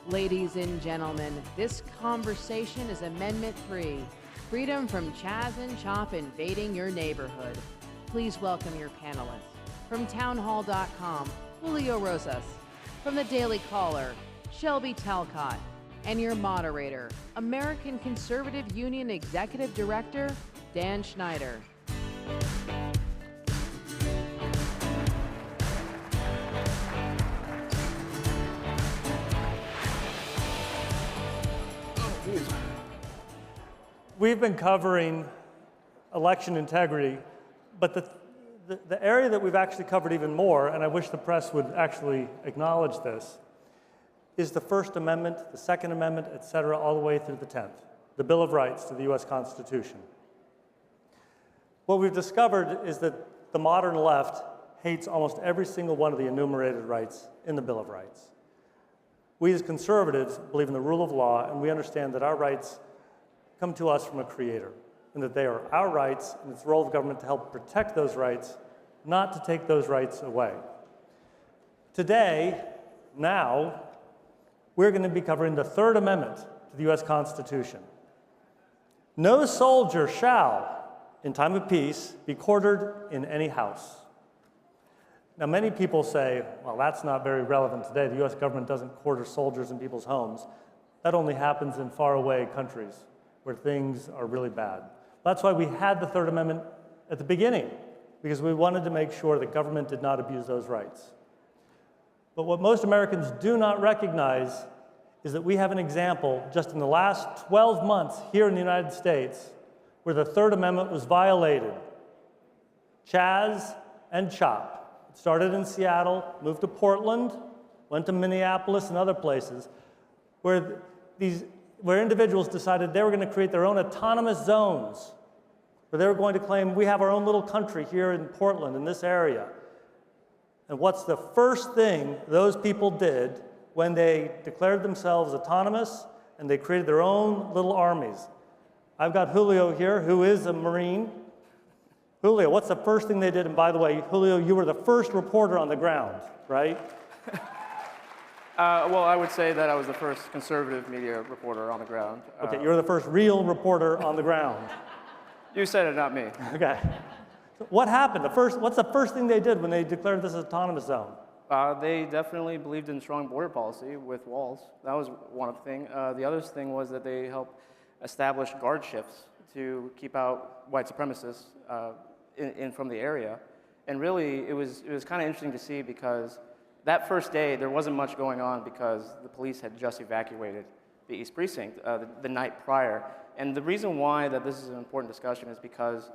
Ladies and gentlemen, this conversation is Amendment 3, Freedom from CHAZ and CHOP Invading Your Neighborhood. Please welcome your panelists. From townhall.com, Julio Rosas. From the Daily Caller, Shelby Talcott. And your moderator, American Conservative Union Executive Director, Dan Schneider. We've been covering election integrity, but the area that we've actually covered even more, and I wish the press would actually acknowledge this, is the First Amendment, the Second Amendment, et cetera, all the way through the 10th, the Bill of Rights to the US Constitution. What we've discovered is that the modern left hates almost every single one of the enumerated rights in the Bill of Rights. We as conservatives believe in the rule of law, and we understand that our rights come to us from a creator, and that they are our rights, and it's the role of government to help protect those rights, not to take those rights away. Today, now, we're going to be covering the Third Amendment to the US Constitution. No soldier shall, in time of peace, be quartered in any house. Now, many people say, well, that's not very relevant today. The US government doesn't quarter soldiers in people's homes. That only happens in faraway countries where things are really bad. That's why we had the Third Amendment at the beginning, because we wanted to make sure that government did not abuse those rights. But what most Americans do not recognize is that we have an example just in the last 12 months here in the United States where the Third Amendment was violated. CHAZ and CHOP. It started in Seattle, moved to Portland, went to Minneapolis and other places where individuals decided they were going to create their own autonomous zones, where they were going to claim, we have our own little country here in Portland, in this area. And what's the first thing those people did when they declared themselves autonomous and they created their own little armies? I've got Julio here, who is a Marine. Julio, what's the first thing they did? And by the way, Julio, you were the first reporter on the ground, right? Well, I would say that I was the first conservative media reporter on the ground. Okay, you're the first real reporter on the ground. You said it, not me. Okay. So what happened? What's the first thing they did when they declared this autonomous zone? They definitely believed in strong border policy with walls. That was one thing. The other thing was that they helped establish guard shifts to keep out white supremacists in from the area. And really, it was kind of interesting to see because that first day, there wasn't much going on because the police had just evacuated the East Precinct the night prior. And the reason why that this is an important discussion is because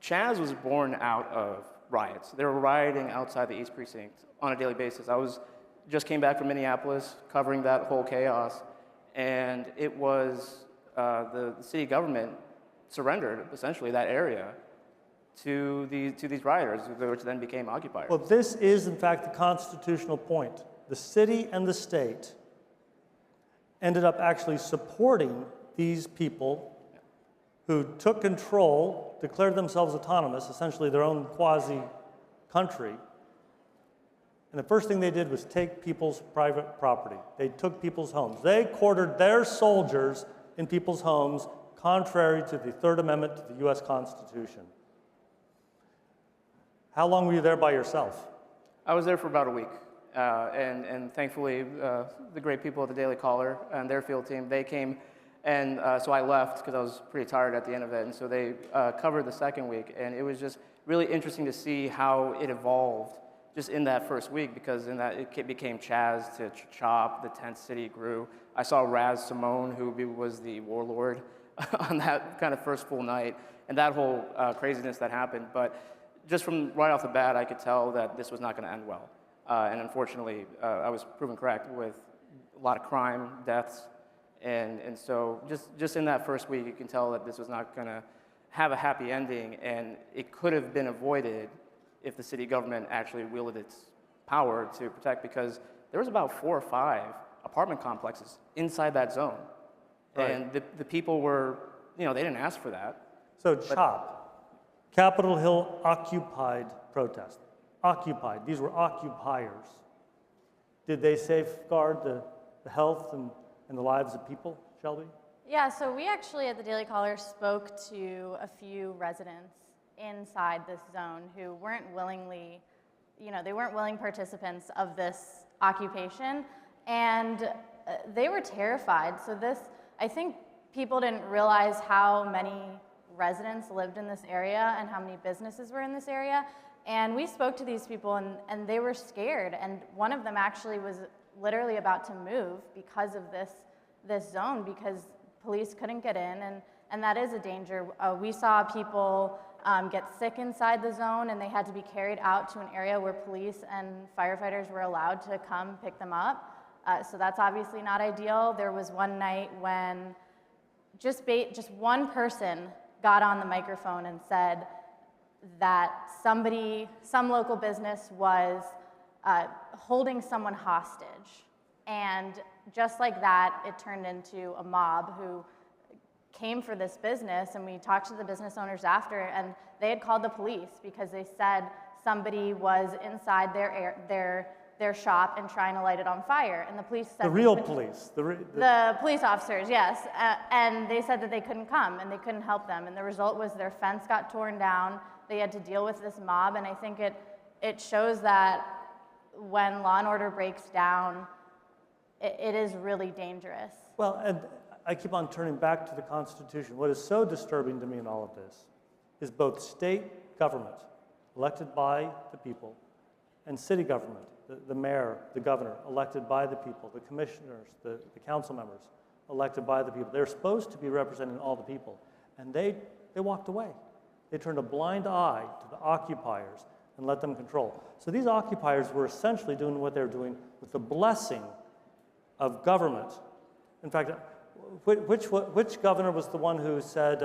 CHAZ was born out of riots. They were rioting outside the East Precinct on a daily basis. Just came back from Minneapolis covering that whole chaos, and it was the city government surrendered, essentially, that area to these rioters, which then became occupiers. Well, this is, in fact, the constitutional point. The city and the state ended up actually supporting these people who took control, declared themselves autonomous, essentially their own quasi-country. And the first thing they did was take people's private property. They took people's homes. They quartered their soldiers in people's homes, contrary to the Third Amendment to the US Constitution. How long were you there by yourself? I was there for about a week, and thankfully, the great people at the Daily Caller and their field team, they came, and so I left because I was pretty tired at the end of it, and so they covered the second week, and it was just really interesting to see how it evolved just in that first week, because in that it became CHAZ to CHOP, the 10th city grew. I saw Raz Simone, who was the warlord on that kind of first full night, and that whole craziness that happened, but just from right off the bat, I could tell that this was not going to end well. And unfortunately, I was proven correct with a lot of crime, deaths. And so just in that first week, you can tell that this was not going to have a happy ending. And it could have been avoided if the city government actually wielded its power to protect, because there was about 4 or 5 apartment complexes inside that zone. Right. And the people were, they didn't ask for that. So CHOP. Capitol Hill occupied protest. Occupied. These were occupiers. Did they safeguard the the health and the lives of people? Shelby? Yeah, so we actually at the Daily Caller spoke to a few residents inside this zone who weren't willingly, they weren't willing participants of this occupation, and they were terrified. So I think people didn't realize how many residents lived in this area and how many businesses were in this area. And we spoke to these people and they were scared. And one of them actually was literally about to move because of this zone, because police couldn't get in, and that is a danger. We saw people get sick inside the zone, and they had to be carried out to an area where police and firefighters were allowed to come pick them up. So that's obviously not ideal. There was one night when just one person got on the microphone and said that some local business was holding someone hostage. And just like that, it turned into a mob who came for this business, and we talked to the business owners after, and they had called the police because they said somebody was inside their shop and trying to light it on fire. And the police said— The real police. The police officers, yes. And they said that they couldn't come and they couldn't help them. And the result was their fence got torn down. They had to deal with this mob. And I think it shows that when law and order breaks down, it is really dangerous. Well, and I keep on turning back to the Constitution. What is so disturbing to me in all of this is both state government, elected by the people, and city government, the mayor, the governor, elected by the people, the commissioners, the council members, elected by the people. They're supposed to be representing all the people, and they walked away. They turned a blind eye to the occupiers and let them control. So these occupiers were essentially doing what they were doing with the blessing of government. In fact, which governor was the one who said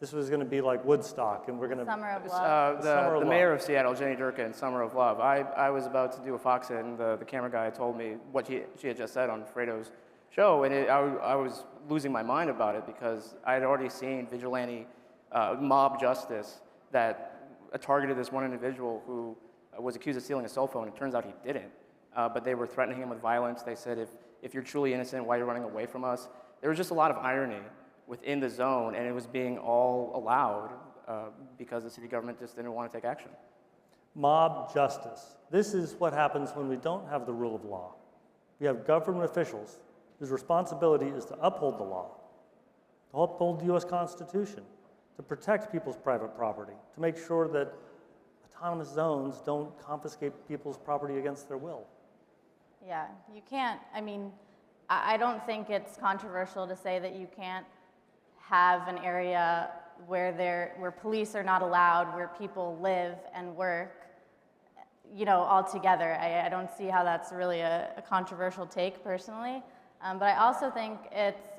this was going to be like Woodstock and we're going to— Summer of Love. The mayor of Seattle, Jenny Durkin, Summer of Love. I was about to do a Fox hit, and the camera guy told me what she had just said on Fredo's show, and I was losing my mind about it because I had already seen vigilante mob justice that targeted this one individual who was accused of stealing a cell phone. It turns out he didn't, but they were threatening him with violence. They said, if you're truly innocent, why are you running away from us? There was just a lot of irony within the zone, and it was being all allowed because the city government just didn't want to take action. Mob justice. This is what happens when we don't have the rule of law. We have government officials whose responsibility is to uphold the law, to uphold the U.S. Constitution, to protect people's private property, to make sure that autonomous zones don't confiscate people's property against their will. Yeah, you can't, I don't think it's controversial to say that you can't have an area where police are not allowed, where people live and work, all together. I don't see how that's really a controversial take personally. But I also think it's,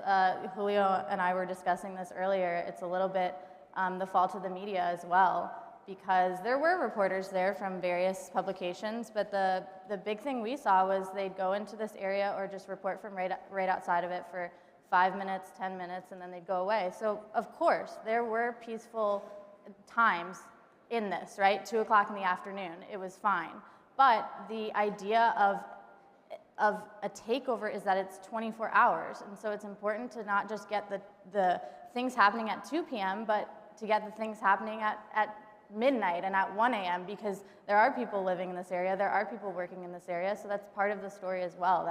Julio and I were discussing this earlier, it's a little bit the fault of the media as well, because there were reporters there from various publications, but the big thing we saw was they'd go into this area or just report from right outside of it for 5 minutes, 10 minutes, and then they'd go away. So of course, there were peaceful times in this, right? 2 o'clock in the afternoon, it was fine. But the idea of a takeover is that it's 24 hours. And so it's important to not just get the things happening at 2 p.m., but to get the things happening at midnight and at 1 a.m. because there are people living in this area, there are people working in this area, so that's part of the story as well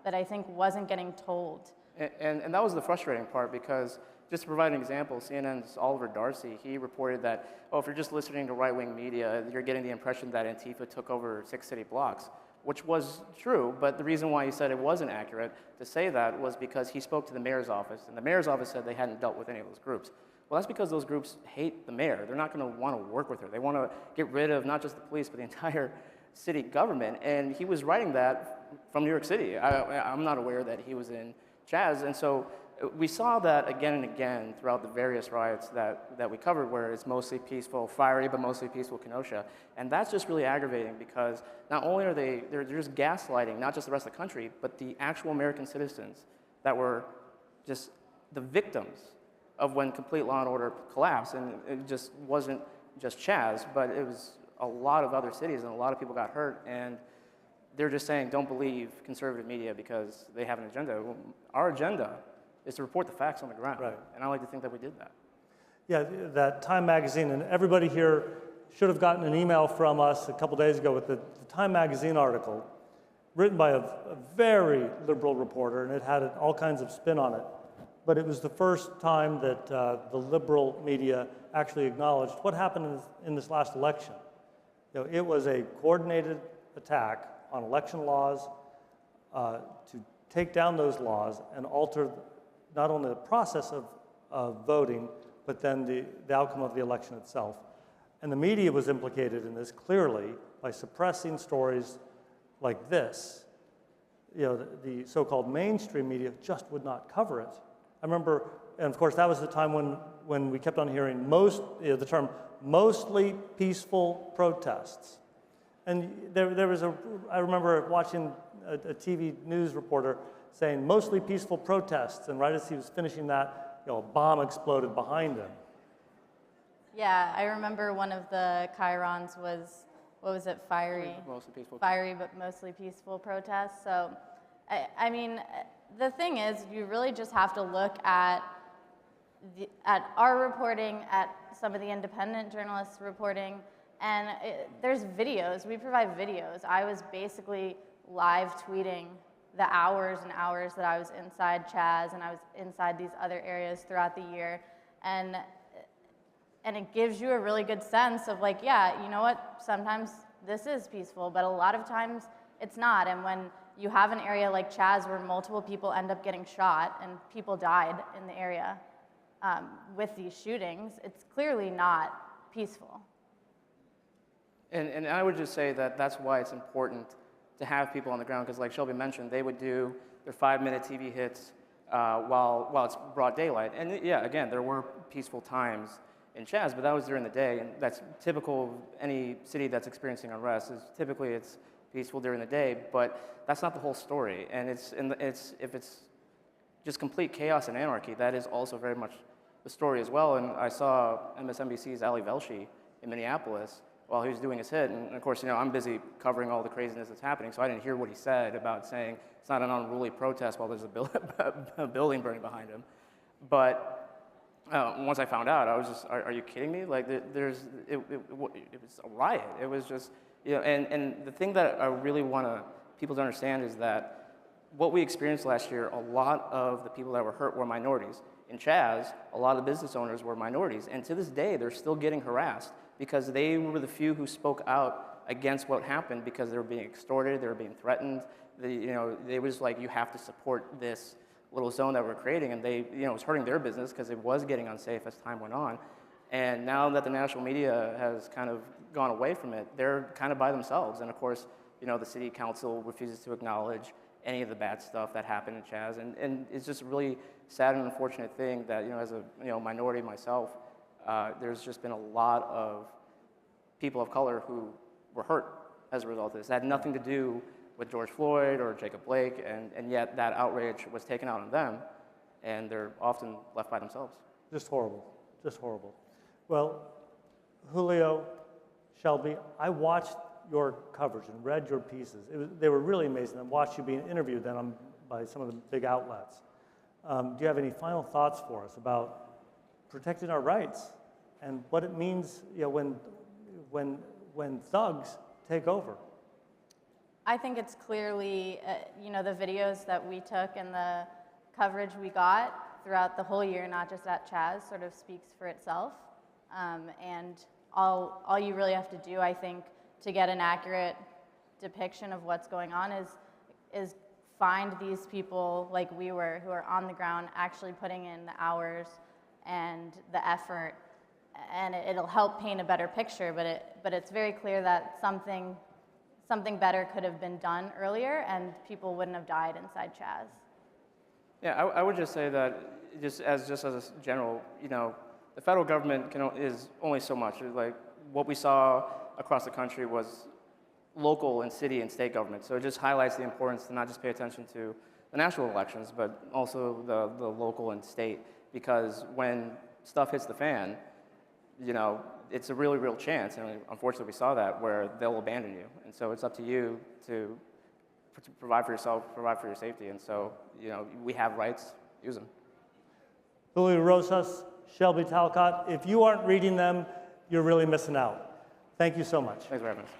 that I think wasn't getting told. And that was the frustrating part, because just to provide an example, CNN's Oliver Darcy, he reported that, if you're just listening to right-wing media, you're getting the impression that Antifa took over 6 city blocks, which was true, but the reason why he said it wasn't accurate to say that was because he spoke to the mayor's office, and the mayor's office said they hadn't dealt with any of those groups. Well, that's because those groups hate the mayor. They're not going to want to work with her. They want to get rid of not just the police, but the entire city government, and he was writing that from New York City. I'm not aware that he was in CHAZ, and so we saw that again and again throughout the various riots that we covered, where it's mostly peaceful, fiery, but mostly peaceful Kenosha. And that's just really aggravating, because not only are they're just gaslighting not just the rest of the country, but the actual American citizens that were just the victims of when complete law and order collapsed. And it just wasn't just CHAZ, but it was a lot of other cities, and a lot of people got hurt. And they're just saying don't believe conservative media because they have an agenda. Well, our agenda is to report the facts on the ground. Right. And I like to think that we did that. Yeah, that Time magazine, and everybody here should have gotten an email from us a couple days ago with the Time magazine article written by a very liberal reporter, and it had all kinds of spin on it. But it was the first time that the liberal media actually acknowledged what happened in this last election. You know, it was a coordinated attack on election laws to take down those laws and alter not only the process of voting, but then the outcome of the election itself. And the media was implicated in this clearly by suppressing stories like this. You know, the so-called mainstream media just would not cover it. I remember, and of course that was the time when we kept on hearing the term mostly peaceful protests. And there was I remember watching a TV news reporter saying mostly peaceful protests, and right as he was finishing that, you know, a bomb exploded behind him. Yeah, I remember one of the chyrons was, what was it, fiery but mostly peaceful protests. So, I mean, the thing is, you really just have to look at our reporting, at some of the independent journalists' reporting, and there's videos. We provide videos. I was basically live tweeting the hours and hours that I was inside CHAZ and I was inside these other areas throughout the year, and it gives you a really good sense of like, yeah, you know what, sometimes this is peaceful, but a lot of times it's not. And when you have an area like CHAZ where multiple people end up getting shot and people died in the area with these shootings, it's clearly not peaceful. And I would just say that that's why it's important to have people on the ground, because like Shelby mentioned, they would do their 5-minute TV hits while it's broad daylight. And yeah, again, there were peaceful times in CHAZ, but that was during the day, and that's typical of any city that's experiencing unrest. Typically it's peaceful during the day, but that's not the whole story. And if it's just complete chaos and anarchy, that is also very much the story as well. And I saw MSNBC's Ali Velshi in Minneapolis while he was doing his hit, and of course, you know, I'm busy covering all the craziness that's happening, so I didn't hear what he said about saying it's not an unruly protest while there's a building burning behind him. But once I found out, I was just, are you kidding me? Like, it was a riot. It was just, you know, and the thing that I really want people to understand is that what we experienced last year, a lot of the people that were hurt were minorities. In CHAZ, a lot of business owners were minorities, and to this day, they're still getting harassed because they were the few who spoke out against what happened because they were being extorted, they were being threatened. They was like, you have to support this little zone that we're creating, and it was hurting their business because it was getting unsafe as time went on. And now that the national media has kind of gone away from it, they're kind of by themselves. And of course, you know, the city council refuses to acknowledge any of the bad stuff that happened in CHAZ, and it's just a really sad and unfortunate thing that, you know, as a minority myself, there's just been a lot of people of color who were hurt as a result of this. It had nothing to do with George Floyd or Jacob Blake, and yet that outrage was taken out on them, and they're often left by themselves. Just horrible, just horrible. Well, Julio, Shelby, I watched your coverage and read your pieces. They were really amazing. I watched you being interviewed then by some of the big outlets. Do you have any final thoughts for us about protecting our rights and what it means, you know, when thugs take over? I think it's clearly, you know, the videos that we took and the coverage we got throughout the whole year, not just at CHAZ, sort of speaks for itself. And all you really have to do, I think, to get an accurate depiction of what's going on is find these people like we were, who are on the ground actually putting in the hours and the effort, and it'll help paint a better picture, but it's very clear that something better could have been done earlier and people wouldn't have died inside CHAZ. Yeah, I would just say that just as a general, you know, the federal government is only so much. Like what we saw across the country was local and city and state government. So it just highlights the importance to not just pay attention to the national elections, but also the local and state, because when stuff hits the fan, you know, it's a really real chance, and unfortunately we saw that, where they'll abandon you. And so it's up to you to provide for yourself, provide for your safety. And so, you know, we have rights, use them. Julio Rosas, Shelby, Talcott, if you aren't reading them, you're really missing out. Thank you so much. Thanks for having us.